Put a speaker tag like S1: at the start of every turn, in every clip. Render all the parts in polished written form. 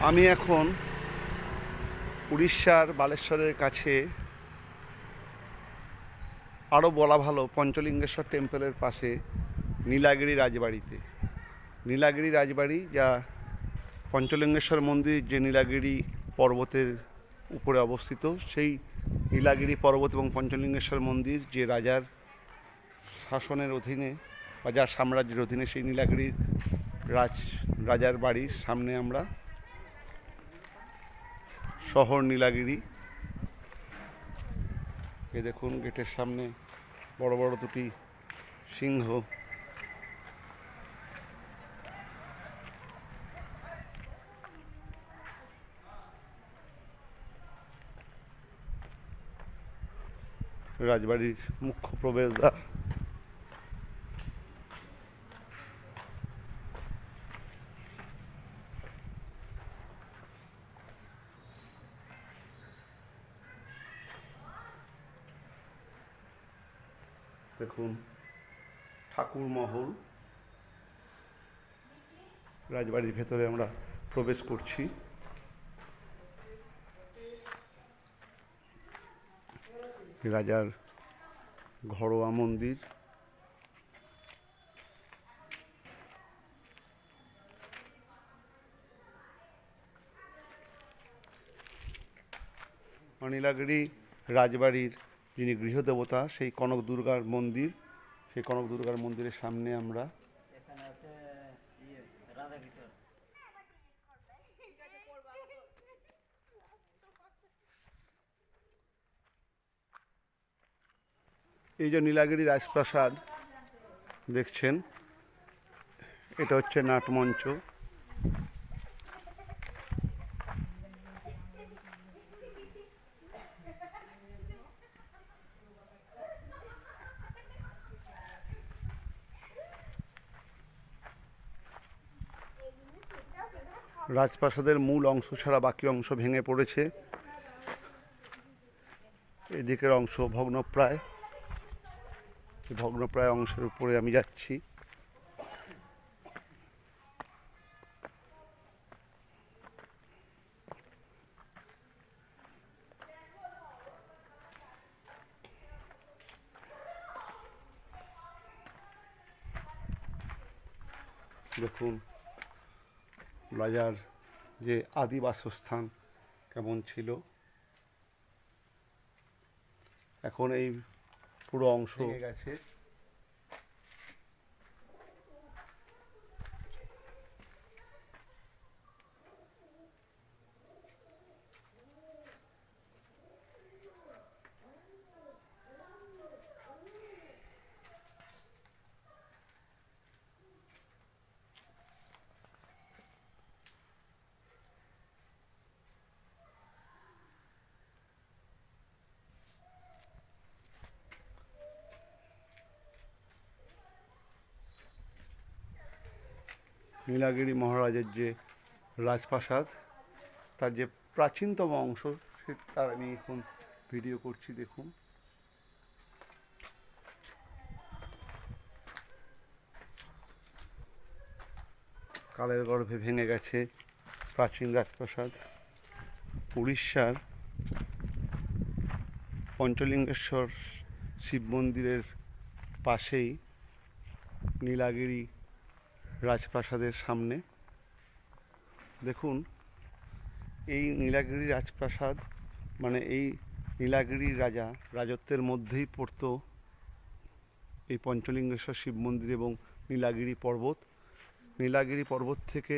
S1: আমি এখন উড়িষ্যার বালেশ্বরের কাছে, আরও বলা ভালো পঞ্চলিঙ্গেশ্বর টেম্পলের পাশে নীলাগিরি রাজবাড়িতে। নীলাগিরি রাজবাড়ি, যা পঞ্চলিঙ্গেশ্বর মন্দির যে নীলাগিরি পর্বতের উপরে অবস্থিত, সেই নীলাগিরি পর্বত এবং পঞ্চলিঙ্গেশ্বর মন্দির যে রাজার শাসনের অধীনে বা যার সাম্রাজ্যের অধীনে, সেই নীলাগিরির রাজার বাড়ির সামনে আমরা। শহর নীলাগিরি, এ দেখুন গেটের সামনে বড় বড় দুটি সিংহ। রাজবাড়ির মুখ্য প্রবেশদ্বার। দেখুন ঠাকুর মহল। রাজবাড়ির ভেতরে আমরা প্রবেশ করছি। রাজার ঘরোয়া মন্দির। নীলাগিরি রাজবাড়ির যিনি গৃহদেবতা, সেই কনক দুর্গার মন্দির, সেই কনক দুর্গার মন্দিরের সামনে আমরা। এই যে নীলাগিরি রাজপ্রাসাদ দেখছেন, এটা হচ্ছে নাটমঞ্চ। রাজপ্রাসাদের মূল অংশ ছাড়া বাকি অংশ ভেঙে পড়েছে। এদিকের অংশ ভগ্নপ্রায়। ভগ্নপ্রায় অংশের উপরে আমি যাচ্ছি। দেখুন রাজার যে আদি বাসস্থান কেমন ছিল। এখন এই পুরো অংশ ভেঙে গেছে। নীলাগিরি মহারাজের যে রাজপ্রাসাদ, তার যে প্রাচীনতম অংশ, তার আমি এখন ভিডিও করছি। দেখুন কালের গর্ভে ভেঙে গেছে প্রাচীন রাজপ্রাসাদ। উড়িষ্যার পঞ্চলিঙ্গেশ্বর শিব মন্দিরের পাশেই নীলাগিরি রাজপ্রাসাদের সামনে। দেখুন এই নীলাগিরি রাজপ্রাসাদ মানে এই নীলাগিরি রাজত্বের মধ্যেই পড়তো এই পঞ্চলিঙ্গেশ্বর শিব মন্দির এবং নীলাগিরি পর্বত। নীলাগিরি পর্বত থেকে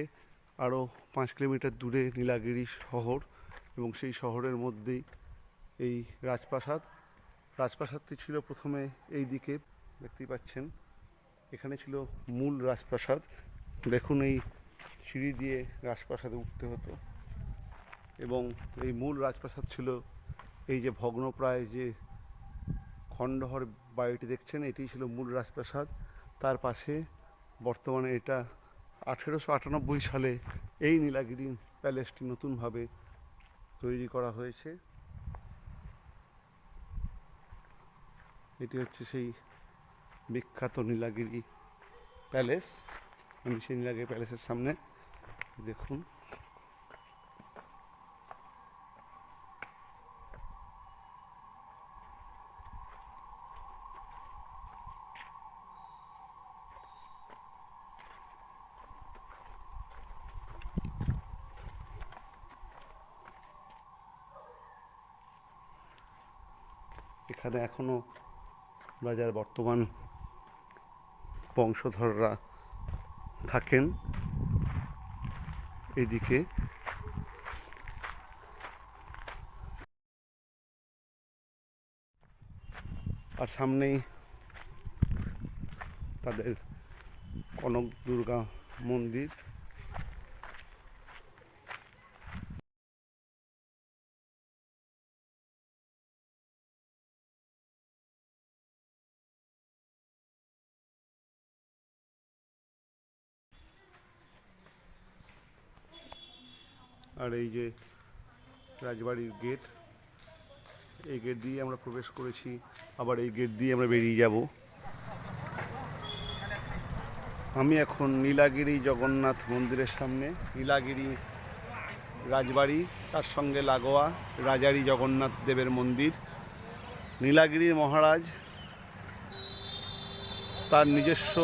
S1: আরও 5 কিলোমিটার দূরে নীলাগিরি শহর, এবং সেই শহরের মধ্যেই এই রাজপ্রাসাদ। রাজপ্রাসাদটি ছিল প্রথমে এই দিকে, দেখতেই পাচ্ছেন, এখানে ছিল মূল রাজপ্রাসাদ। দেখুন এই সিঁড়ি দিয়ে রাজপ্রাসাদে উঠতে হতো, এবং এই মূল রাজপ্রাসাদ ছিল এই যে ভগ্নপ্রায় যে খণ্ডহর বাড়িটি দেখছেন, এটি ছিল মূল রাজপ্রাসাদ। তার পাশে বর্তমানে এটা 1898 সালে এই নীলাগিরি প্যালেসটি নতুনভাবে তৈরি করা হয়েছে। এটি হচ্ছে সেই বিখ্যাত নীলাগিরি প্যালেস। আমি সেই নীলাগিরি প্যালেসের সামনে। দেখুন এখানে এখনো রাজার বর্তমান বংশধররা থাকেন। এদিকে আর সামনেই তাদের কনক দুর্গা মন্দির। আর এই যে রাজবাড়ির গেট, এই গেট দিয়ে আমরা প্রবেশ করেছি, আবার এই গেট দিয়ে আমরা বেরিয়ে যাব। আমি এখন নীলাগিরি জগন্নাথ মন্দিরের সামনে। নীলাগিরি রাজবাড়ি, তার সঙ্গে লাগোয়া রাজারি জগন্নাথ দেবের মন্দির। নীলাগিরির মহারাজ তার নিজস্ব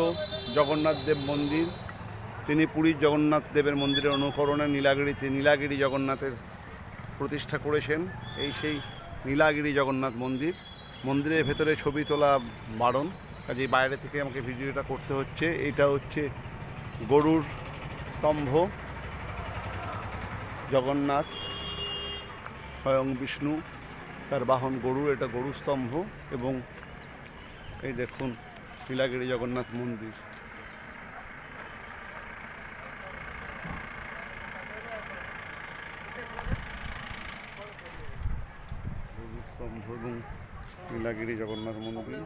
S1: জগন্নাথ দেব মন্দির, তিনি পুরীর জগন্নাথ দেবের মন্দিরের অনুকরণে নীলাগিরিতে নীলাগিরি জগন্নাথের প্রতিষ্ঠা করেছেন। এই সেই নীলাগিরি জগন্নাথ মন্দির। মন্দিরের ভেতরে ছবি তোলা বারণ, কাজেই বাইরে থেকে আমাকে ভিডিওটা করতে হচ্ছে। এটা হচ্ছে গরুর স্তম্ভ, জগন্নাথ স্বয়ং বিষ্ণু, তার বাহন গরু, এটা গরু স্তম্ভ। এবং এই দেখুন নীলাগিরি জগন্নাথ মন্দির। গরু স্তম্ভ এবং নীলাগিরি জগন্নাথ মন্দির।